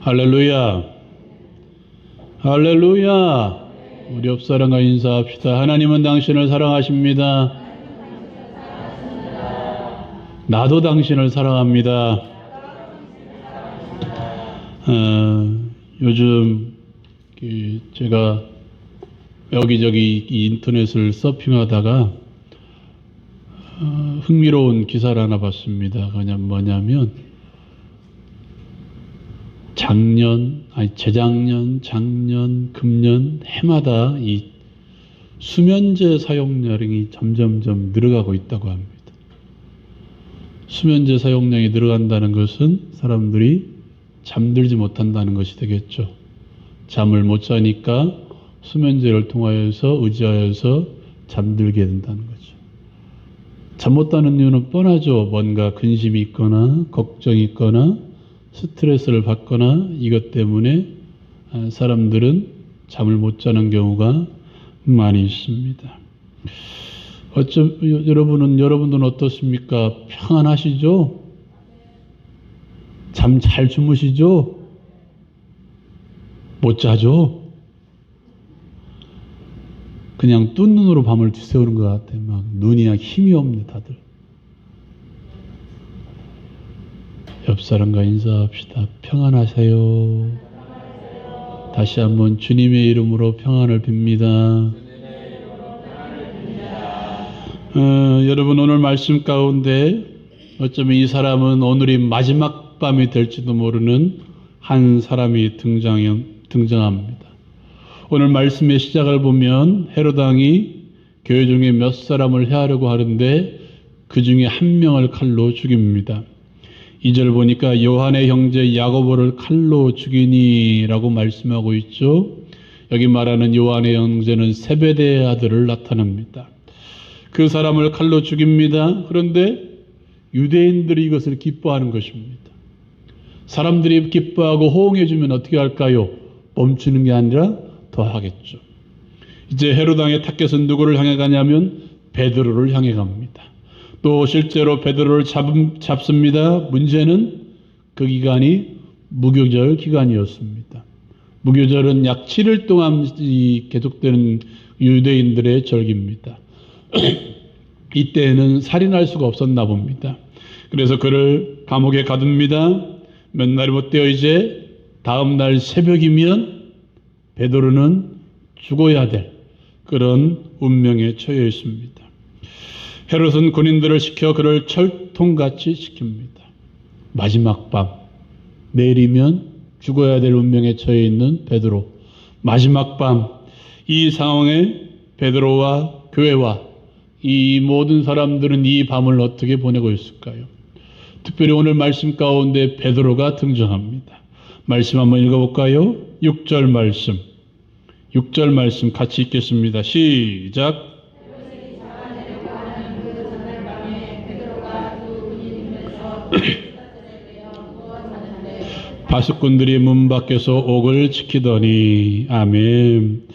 할렐루야. 할렐루야. 우리 옆사람과 인사합시다. 하나님은 당신을 사랑하십니다. 나도 당신을 사랑합니다. 요즘 제가 여기저기 인터넷을 서핑하다가 흥미로운 기사를 하나 봤습니다. 그냥 뭐냐면 재작년, 작년, 금년 해마다 이 수면제 사용량이 점점점 늘어가고 있다고 합니다. 수면제 사용량이 늘어간다는 것은 사람들이 잠들지 못한다는 것이 되겠죠. 잠을 못 자니까 수면제를 통하여서 의지하여서 잠들게 된다는 거죠. 잠 못 자는 이유는 뻔하죠. 뭔가 근심이 있거나 걱정이 있거나 스트레스를 받거나 이것 때문에 사람들은 잠을 못 자는 경우가 많이 있습니다. 여러분들은 어떻습니까? 평안하시죠? 잠 잘 주무시죠? 못 자죠? 그냥 뜬 눈으로 밤을 뒤새우는 것 같아. 막 눈이 힘이 없네 다들. 옆 사람과 인사합시다. 평안하세요. 다시 한번 주님의 이름으로 평안을 빕니다. 여러분 오늘 말씀 가운데 어쩌면 이 사람은 오늘이 마지막 밤이 될지도 모르는 한 사람이 등장합니다. 오늘 말씀의 시작을 보면 헤롯 왕이 교회 중에 몇 사람을 해하려고 하는데 그 중에 한 명을 칼로 죽입니다. 2절 보니까 요한의 형제 야고보를 칼로 죽이니라고 말씀하고 있죠. 여기 말하는 요한의 형제는 세베대의 아들을 나타납니다. 그 사람을 칼로 죽입니다. 그런데 유대인들이 이것을 기뻐하는 것입니다. 사람들이 기뻐하고 호응해 주면 어떻게 할까요? 멈추는 게 아니라 더 하겠죠. 이제 헤롯 왕의 타겟은 누구를 향해 가냐면 베드로를 향해 갑니다. 또 실제로 베드로를 잡습니다. 문제는 그 기간이 무교절 기간이었습니다. 무교절은 약 7일 동안 계속되는 유대인들의 절기입니다. 이때에는 살인할 수가 없었나 봅니다. 그래서 그를 감옥에 가둡니다. 몇 날이 못 되어 이제 다음 날 새벽이면 베드로는 죽어야 될 그런 운명에 처해 있습니다. 헤롯은 군인들을 시켜 그를 철통같이 시킵니다. 마지막 밤, 내일이면 죽어야 될 운명에 처해 있는 베드로. 마지막 밤, 이 상황에 베드로와 교회와 이 모든 사람들은 이 밤을 어떻게 보내고 있을까요? 특별히 오늘 말씀 가운데 베드로가 등장합니다. 말씀 한번 읽어볼까요? 6절 말씀 같이 읽겠습니다. 시작. 바숫꾼들이 문 밖에서 옥을 지키더니 아멘.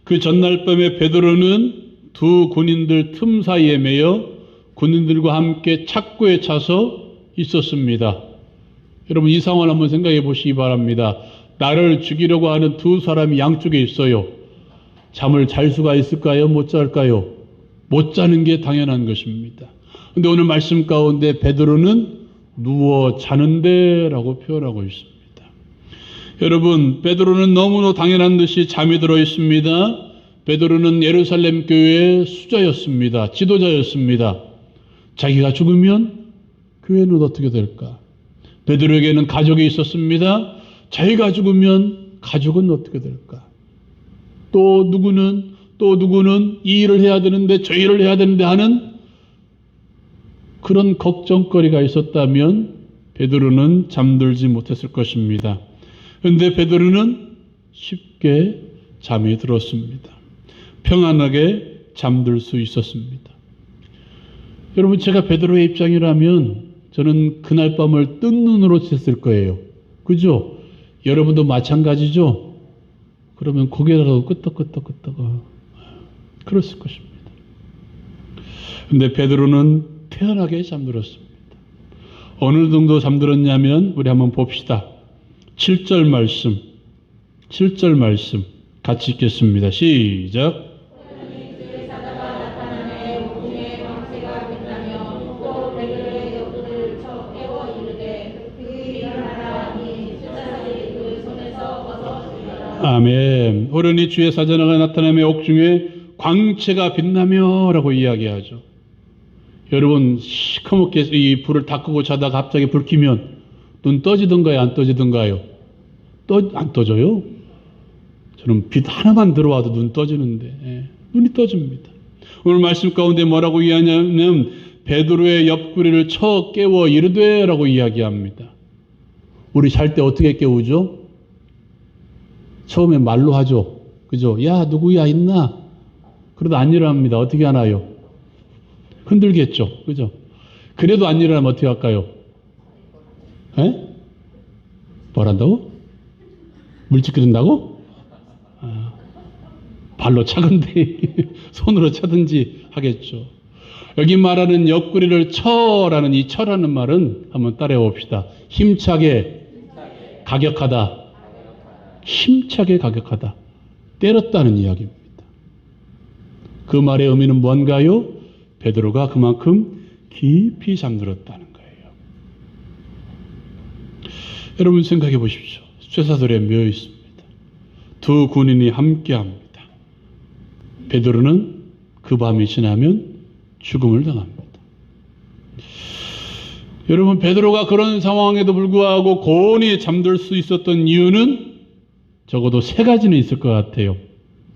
그 전날 밤에 베드로는 두 군인들 틈 사이에 매여 군인들과 함께 착고에 차서 있었습니다. 여러분 이 상황을 한번 생각해 보시기 바랍니다. 나를 죽이려고 하는 두 사람이 양쪽에 있어요. 잠을 잘 수가 있을까요? 못 잘까요? 못 자는 게 당연한 것입니다. 그런데 오늘 말씀 가운데 베드로는 누워 자는데 라고 표현하고 있습니다. 여러분 베드로는 너무나 당연한 듯이 잠이 들어 있습니다. 베드로는 예루살렘 교회의 수자였습니다. 지도자였습니다. 자기가 죽으면 교회는 어떻게 될까? 베드로에게는 가족이 있었습니다. 자기가 죽으면 가족은 어떻게 될까? 또 누구는 이 일을 해야 되는데 저 일을 해야 되는데 하는 그런 걱정거리가 있었다면 베드로는 잠들지 못했을 것입니다. 그런데 베드로는 쉽게 잠이 들었습니다. 평안하게 잠들 수 있었습니다. 여러분 제가 베드로의 입장이라면 저는 그날 밤을 뜬 눈으로 잤을 거예요. 그죠? 여러분도 마찬가지죠? 그러면 고개라도 끄덕끄덕 그랬을 것입니다. 그런데 베드로는 태연하게 잠들었습니다. 어느 정도 잠들었냐면 우리 한번 봅시다. 7절 말씀, 7절 말씀 같이 읽겠습니다. 시작. 아멘. 어른이 주의 사자나가 나타나며 옥중에 광채가 빛나며 라고 이야기하죠. 여러분 시커멓게 이 불을 다 끄고 자다가 갑자기 불 켜면 눈 떠지던가요? 안 떠지던가요? 안 떠져요? 저는 빛 하나만 들어와도 눈 떠지는데 눈이 떠집니다. 오늘 말씀 가운데 뭐라고 이야기하냐면 베드로의 옆구리를 쳐 깨워 이르되 라고 이야기합니다. 우리 잘 때 어떻게 깨우죠? 처음에 말로 하죠. 그죠? 야 누구야 있나? 그래도 안 일어납니다. 어떻게 하나요? 흔들겠죠. 그죠? 그래도 안 일어나면 어떻게 할까요? 뭐란다고? 물집 끓인다고? 발로 차건데 손으로 차든지 하겠죠. 여기 말하는 옆구리를 쳐라는 이 쳐라는 말은 한번 따라해 봅시다. 힘차게 가격하다. 힘차게 가격하다. 때렸다는 이야기입니다. 그 말의 의미는 뭔가요? 베드로가 그만큼 깊이 잠들었다는 거예요. 여러분 생각해 보십시오. 쇠사슬에 매여 있습니다. 두 군인이 함께합니다. 베드로는 그 밤이 지나면 죽음을 당합니다. 여러분 베드로가 그런 상황에도 불구하고 고온히 잠들 수 있었던 이유는 적어도 세 가지는 있을 것 같아요.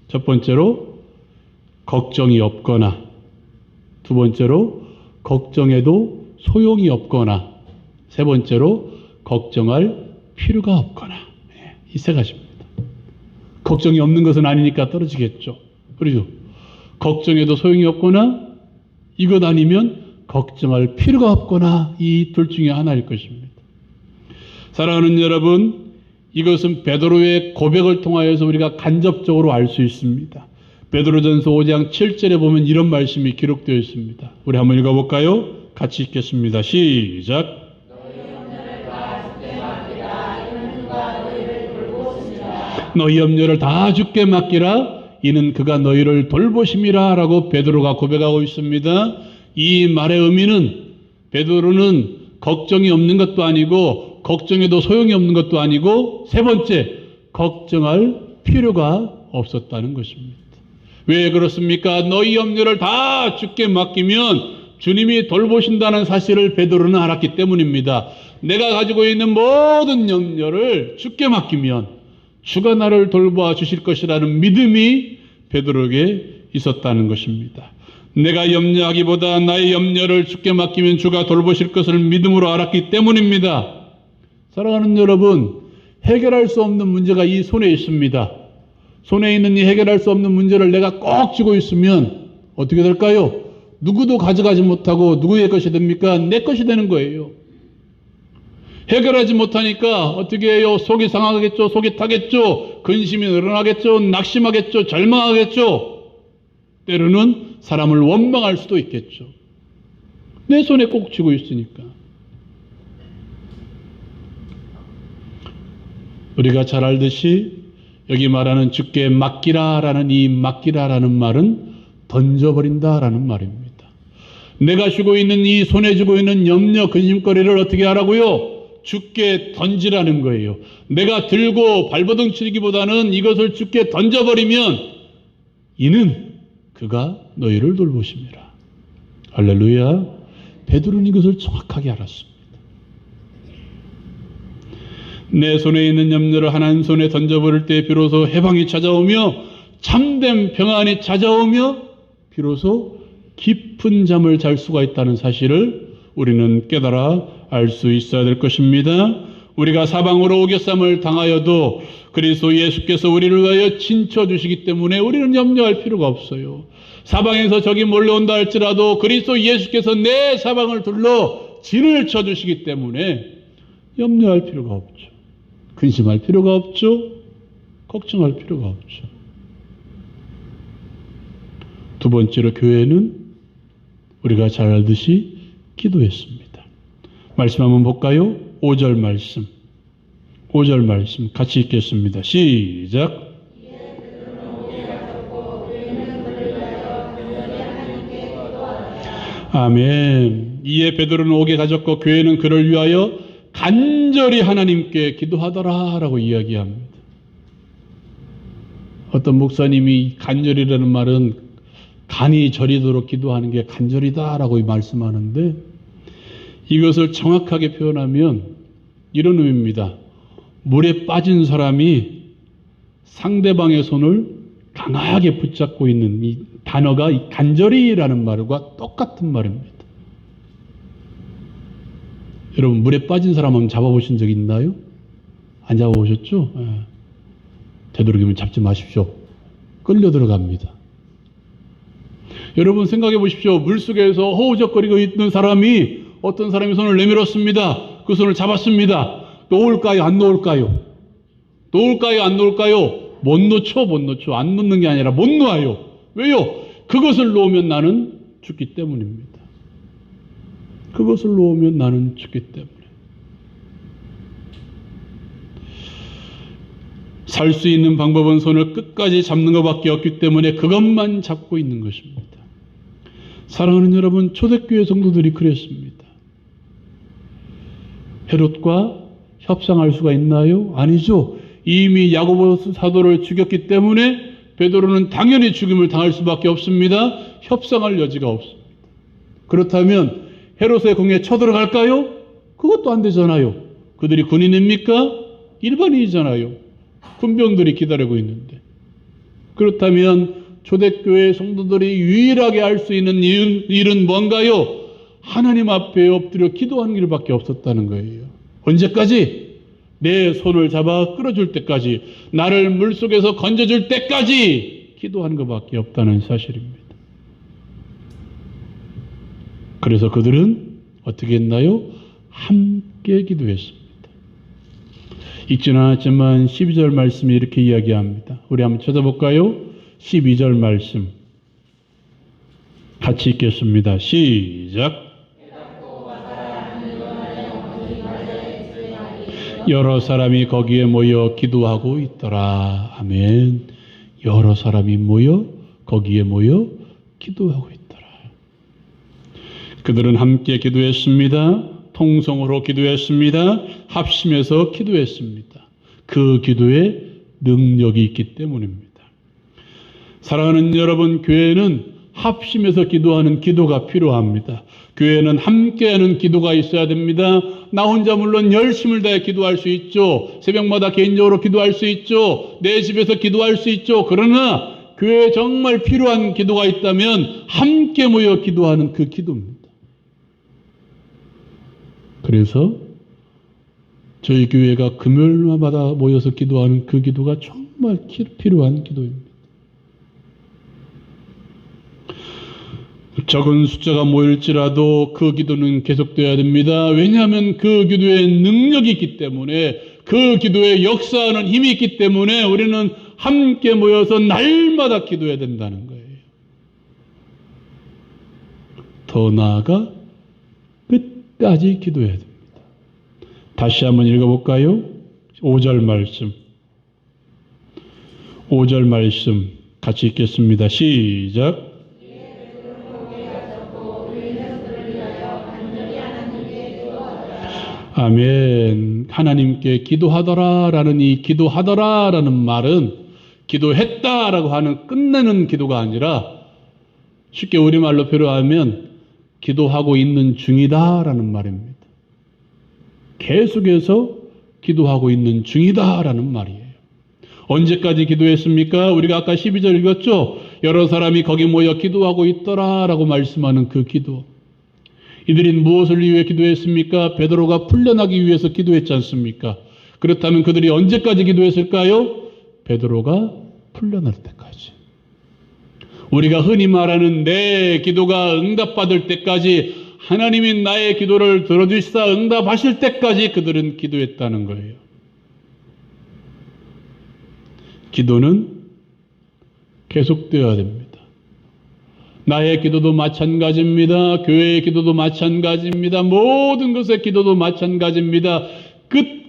첫 번째로 걱정이 없거나, 두 번째로 걱정해도 소용이 없거나, 세 번째로 걱정할 필요가 없거나. 이 세 가지입니다. 걱정이 없는 것은 아니니까 떨어지겠죠. 그리고 걱정해도 소용이 없거나, 이것 아니면 걱정할 필요가 없거나, 이 둘 중에 하나일 것입니다. 사랑하는 여러분, 이것은 베드로의 고백을 통하여서 우리가 간접적으로 알 수 있습니다. 베드로전서 5장 7절에 보면 이런 말씀이 기록되어 있습니다. 우리 한번 읽어볼까요? 같이 읽겠습니다. 시작. 너희 염려를 다 주께 맡기라. 이는 그가 너희를 돌보심이라 라고 베드로가 고백하고 있습니다. 이 말의 의미는 베드로는 걱정이 없는 것도 아니고 걱정해도 소용이 없는 것도 아니고 세 번째, 걱정할 필요가 없었다는 것입니다. 왜 그렇습니까? 너희 염려를 다 주께 맡기면 주님이 돌보신다는 사실을 베드로는 알았기 때문입니다. 내가 가지고 있는 모든 염려를 주께 맡기면 주가 나를 돌보아 주실 것이라는 믿음이 베드로에게 있었다는 것입니다. 내가 염려하기보다 나의 염려를 주께 맡기면 주가 돌보실 것을 믿음으로 알았기 때문입니다. 사랑하는 여러분, 해결할 수 없는 문제가 이 손에 있습니다. 손에 있는 이 해결할 수 없는 문제를 내가 꼭 쥐고 있으면 어떻게 될까요? 누구도 가져가지 못하고 누구의 것이 됩니까? 내 것이 되는 거예요. 해결하지 못하니까 어떻게 해요? 속이 상하겠죠. 속이 타겠죠. 근심이 늘어나겠죠. 낙심하겠죠. 절망하겠죠. 때로는 사람을 원망할 수도 있겠죠. 내 손에 꼭 쥐고 있으니까. 우리가 잘 알듯이 여기 말하는 주께 맡기라라는 이 맡기라라는 말은 던져버린다라는 말입니다. 내가 쥐고 있는 이 손에 쥐고 있는 염려 근심거리를 어떻게 하라고요? 주께 던지라는 거예요. 내가 들고 발버둥 치기보다는 이것을 주께 던져버리면 이는 그가 너희를 돌보심이라. 할렐루야. 베드로는 이것을 정확하게 알았습니다. 내 손에 있는 염려를 한 손에 던져버릴 때 비로소 해방이 찾아오며 참된 평안이 찾아오며 비로소 깊은 잠을 잘 수가 있다는 사실을 우리는 깨달아 알 수 있어야 될 것입니다. 우리가 사방으로 오개쌈을 당하여도 그리스도 예수께서 우리를 위하여 친쳐주시기 때문에 우리는 염려할 필요가 없어요. 사방에서 적이 몰려온다 할지라도 그리스도 예수께서 내 사방을 둘러 진을 쳐주시기 때문에 염려할 필요가 없죠. 근심할 필요가 없죠. 걱정할 필요가 없죠. 두 번째로 교회는 우리가 잘 알듯이 기도했습니다. 말씀 한번 볼까요? 5절 말씀. 5절 말씀 같이 읽겠습니다. 시작. 아멘. 이에 베드로는 옥에 갇혔고 교회는 그를 위하여 간절히 하나님께 기도하더라 라고 이야기합니다. 어떤 목사님이 간절이라는 말은 간이 저리도록 기도하는 게 간절이다 라고 말씀하는데, 이것을 정확하게 표현하면 이런 의미입니다. 물에 빠진 사람이 상대방의 손을 강하게 붙잡고 있는 이 단어가 이 간절히라는 말과 똑같은 말입니다. 여러분, 물에 빠진 사람 한번 잡아보신 적 있나요? 안 잡아보셨죠? 되도록이면 잡지 마십시오. 끌려 들어갑니다. 여러분 생각해 보십시오. 물속에서 허우적거리고 있는 사람이, 어떤 사람이 손을 내밀었습니다. 그 손을 잡았습니다. 놓을까요? 안 놓을까요? 놓을까요? 안 놓을까요? 못 놓죠. 못 놓죠. 안 놓는 게 아니라 못 놓아요. 왜요? 그것을 놓으면 나는 죽기 때문입니다. 그것을 놓으면 나는 죽기 때문에. 살 수 있는 방법은 손을 끝까지 잡는 것밖에 없기 때문에 그것만 잡고 있는 것입니다. 사랑하는 여러분, 초대교회 성도들이 그랬습니다. 헤롯과 협상할 수가 있나요? 아니죠. 이미 야고보 사도를 죽였기 때문에 베드로는 당연히 죽임을 당할 수밖에 없습니다. 협상할 여지가 없습니다. 그렇다면 헤롯의 궁에 쳐들어갈까요? 그것도 안 되잖아요. 그들이 군인입니까? 일반인이잖아요. 군병들이 기다리고 있는데. 그렇다면 초대교회 성도들이 유일하게 할 수 있는 일은 뭔가요? 하나님 앞에 엎드려 기도하는 일밖에 없었다는 거예요. 언제까지? 내 손을 잡아 끌어줄 때까지, 나를 물속에서 건져줄 때까지 기도하는 것밖에 없다는 사실입니다. 그래서 그들은 어떻게 했나요? 함께 기도했습니다. 읽지는 않았지만 12절 말씀이 이렇게 이야기합니다. 우리 한번 찾아볼까요? 12절 말씀 같이 읽겠습니다. 시작. 여러 사람이 거기에 모여 기도하고 있더라. 아멘. 여러 사람이 모여 거기에 모여 기도하고 있더라. 그들은 함께 기도했습니다. 통성으로 기도했습니다. 합심해서 기도했습니다. 그 기도에 능력이 있기 때문입니다. 사랑하는 여러분, 교회는 합심해서 기도하는 기도가 필요합니다. 교회는 함께하는 기도가 있어야 됩니다. 나 혼자 물론 열심을 다해 기도할 수 있죠. 새벽마다 개인적으로 기도할 수 있죠. 내 집에서 기도할 수 있죠. 그러나 교회에 정말 필요한 기도가 있다면 함께 모여 기도하는 그 기도입니다. 그래서 저희 교회가 금요일마다 모여서 기도하는 그 기도가 정말 필요한 기도입니다. 적은 숫자가 모일지라도 그 기도는 계속되어야 됩니다. 왜냐하면 그 기도에 능력이 있기 때문에, 그 기도에 역사하는 힘이 있기 때문에 우리는 함께 모여서 날마다 기도해야 된다는 거예요. 더 나아가 끝까지 기도해야 됩니다. 다시 한번 읽어볼까요? 5절 말씀. 5절 말씀 같이 읽겠습니다. 시작. 아멘. 하나님께 기도하더라라는 이 기도하더라라는 말은 기도했다라고 하는 끝내는 기도가 아니라, 쉽게 우리말로 표현하면 기도하고 있는 중이다라는 말입니다. 계속해서 기도하고 있는 중이다라는 말이에요. 언제까지 기도했습니까? 우리가 아까 12절 읽었죠? 여러 사람이 거기 모여 기도하고 있더라라고 말씀하는 그 기도. 이들이 무엇을 위해 기도했습니까? 베드로가 풀려나기 위해서 기도했지 않습니까? 그렇다면 그들이 언제까지 기도했을까요? 베드로가 풀려날 때까지. 우리가 흔히 말하는 내 기도가 응답받을 때까지, 하나님이 나의 기도를 들어주시사 응답하실 때까지 그들은 기도했다는 거예요. 기도는 계속되어야 됩니다. 나의 기도도 마찬가지입니다. 교회의 기도도 마찬가지입니다. 모든 것의 기도도 마찬가지입니다.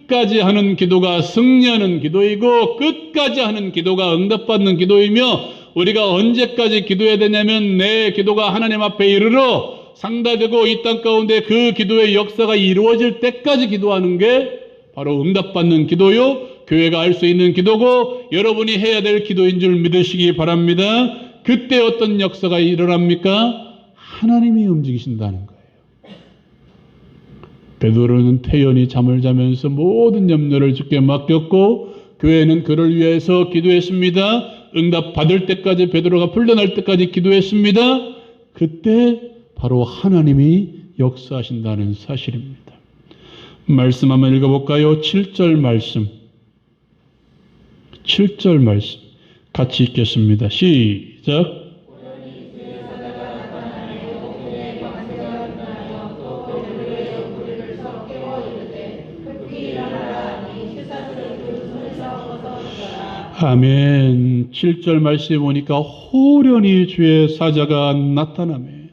끝까지 하는 기도가 승리하는 기도이고 끝까지 하는 기도가 응답받는 기도이며 우리가 언제까지 기도해야 되냐면 내 기도가 하나님 앞에 이르러 상달되고 이 땅 가운데 그 기도의 역사가 이루어질 때까지 기도하는 게 바로 응답받는 기도요 교회가 할 수 있는 기도고 여러분이 해야 될 기도인 줄 믿으시기 바랍니다. 그때 어떤 역사가 일어납니까? 하나님이 움직이신다는 거예요. 베드로는 태연히 잠을 자면서 모든 염려를 주께 맡겼고 교회는 그를 위해서 기도했습니다. 응답 받을 때까지 베드로가 풀려날 때까지 기도했습니다. 그때 바로 하나님이 역사하신다는 사실입니다. 말씀 한번 읽어볼까요? 7절 말씀. 7절 말씀 같이 읽겠습니다. 시작. 아멘. 7절 말씀에 보니까 호련히 주의 사자가 나타나매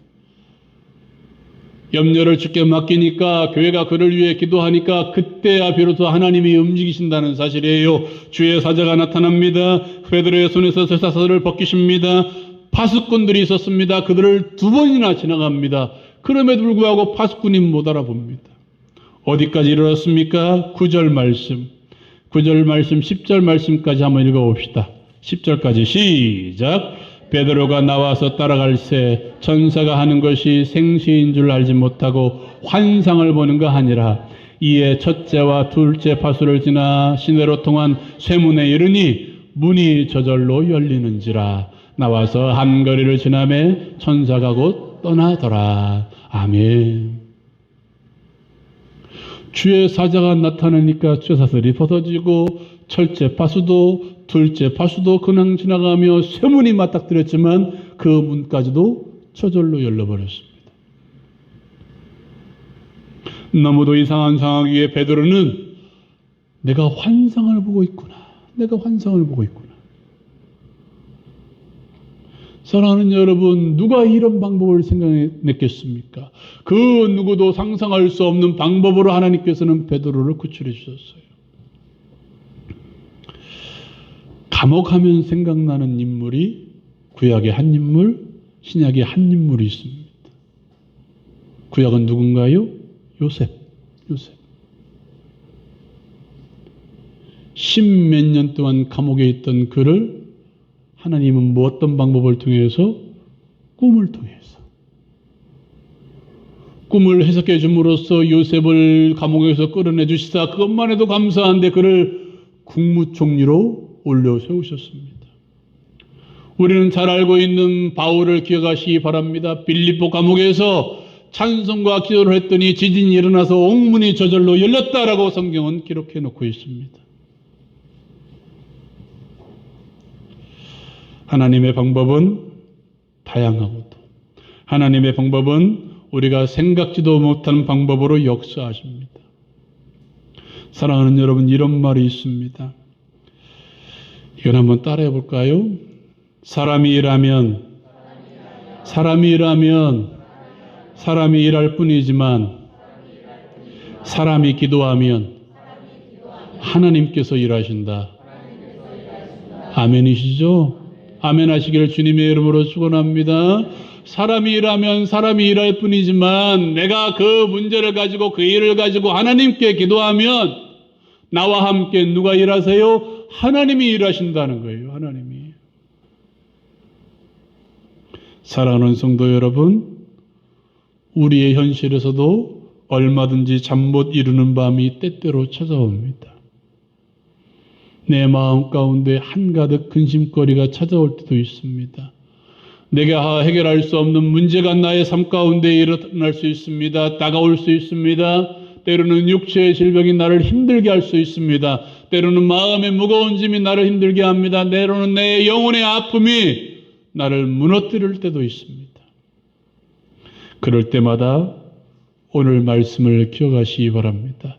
염려를 주께 맡기니까 교회가 그를 위해 기도하니까 그때야 비로소 하나님이 움직이신다는 사실이에요. 주의 사자가 나타납니다. 베드로의 손에서 쇠사슬을 벗기십니다. 파수꾼들이 있었습니다. 그들을 2번이나 지나갑니다. 그럼에도 불구하고 파수꾼이 못 알아봅니다. 어디까지 이르렀습니까? 9절 말씀. 9절 말씀, 10절 말씀까지 한번 읽어봅시다. 10절까지 시작. 베드로가 나와서 따라갈새 천사가 하는 것이 생시인 줄 알지 못하고 환상을 보는가 하니라. 이에 첫째와 둘째 파수를 지나 시내로 통한 쇠문에 이르니 문이 저절로 열리는지라. 나와서 한 거리를 지나매 천사가 곧 떠나더라. 아멘. 주의 사자가 나타나니까 쇠사슬이 벗어지고 첫째 파수도 둘째 파수도 그냥 지나가며 쇠문이 맞닥뜨렸지만 그 문까지도 저절로 열려버렸습니다. 너무도 이상한 상황 위에 베드로는 내가 환상을 보고 있구나. 내가 환상을 보고 있구나. 사랑하는 여러분, 누가 이런 방법을 생각했겠습니까? 그 누구도 상상할 수 없는 방법으로 하나님께서는 베드로를 구출해 주셨어요. 감옥하면 생각나는 인물이 구약의 한 인물, 신약의 한 인물이 있습니다. 구약은 누군가요? 요셉. 10몇 년 동안 감옥에 있던 그를 하나님은 어떤 방법을 통해서? 꿈을 통해서. 꿈을 해석해 줌으로써 요셉을 감옥에서 끌어내 주시사 그것만 해도 감사한데 그를 국무총리로 올려 세우셨습니다. 우리는 잘 알고 있는 바울을 기억하시기 바랍니다. 빌립보 감옥에서 찬송과 기도를 했더니 지진이 일어나서 옥문이 저절로 열렸다라고 성경은 기록해 놓고 있습니다. 하나님의 방법은 다양하고도 하나님의 방법은 우리가 생각지도 못한 방법으로 역사하십니다. 사랑하는 여러분, 이런 말이 있습니다. 이건 한번 따라해 볼까요? 사람이 일할 뿐이지만 사람이 기도하면 하나님께서 일하신다. 아멘이시죠? 아멘 하시기를 주님의 이름으로 축원합니다. 사람이 일하면 사람이 일할 뿐이지만 내가 그 문제를 가지고 그 일을 가지고 하나님께 기도하면 나와 함께 누가 일하세요? 하나님이 일하신다는 거예요. 하나님이. 사랑하는 성도 여러분, 우리의 현실에서도 얼마든지 잠 못 이루는 밤이 때때로 찾아옵니다. 내 마음 가운데 한가득 근심거리가 찾아올 때도 있습니다. 내가 해결할 수 없는 문제가 나의 삶 가운데 일어날 수 있습니다. 다가올 수 있습니다. 때로는 육체의 질병이 나를 힘들게 할 수 있습니다. 때로는 마음의 무거운 짐이 나를 힘들게 합니다. 때로는 내 영혼의 아픔이 나를 무너뜨릴 때도 있습니다. 그럴 때마다 오늘 말씀을 기억하시기 바랍니다.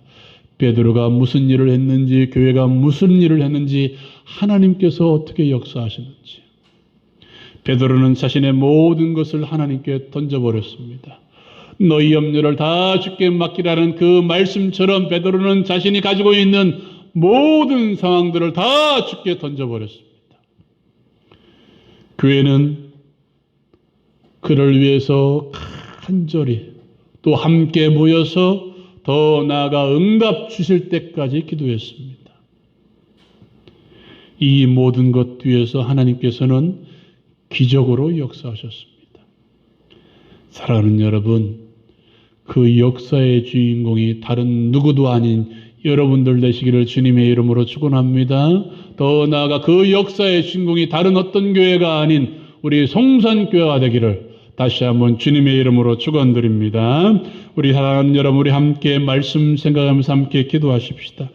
베드로가 무슨 일을 했는지, 교회가 무슨 일을 했는지, 하나님께서 어떻게 역사하시는지. 베드로는 자신의 모든 것을 하나님께 던져버렸습니다. 너희 염려를 다 주께 맡기라는 그 말씀처럼 베드로는 자신이 가지고 있는 모든 상황들을 다 주께 던져버렸습니다. 교회는 그를 위해서 간절히 또 함께 모여서 더 나아가 응답 주실 때까지 기도했습니다. 이 모든 것 뒤에서 하나님께서는 기적으로 역사하셨습니다. 사랑하는 여러분, 그 역사의 주인공이 다른 누구도 아닌 여러분들 되시기를 주님의 이름으로 축원합니다. 더 나아가 그 역사의 주인공이 다른 어떤 교회가 아닌 우리 송산교회가 되기를 다시 한번 주님의 이름으로 축원드립니다. 우리 사랑하는 여러분, 우리 함께 말씀 생각하면서 함께 기도하십시다.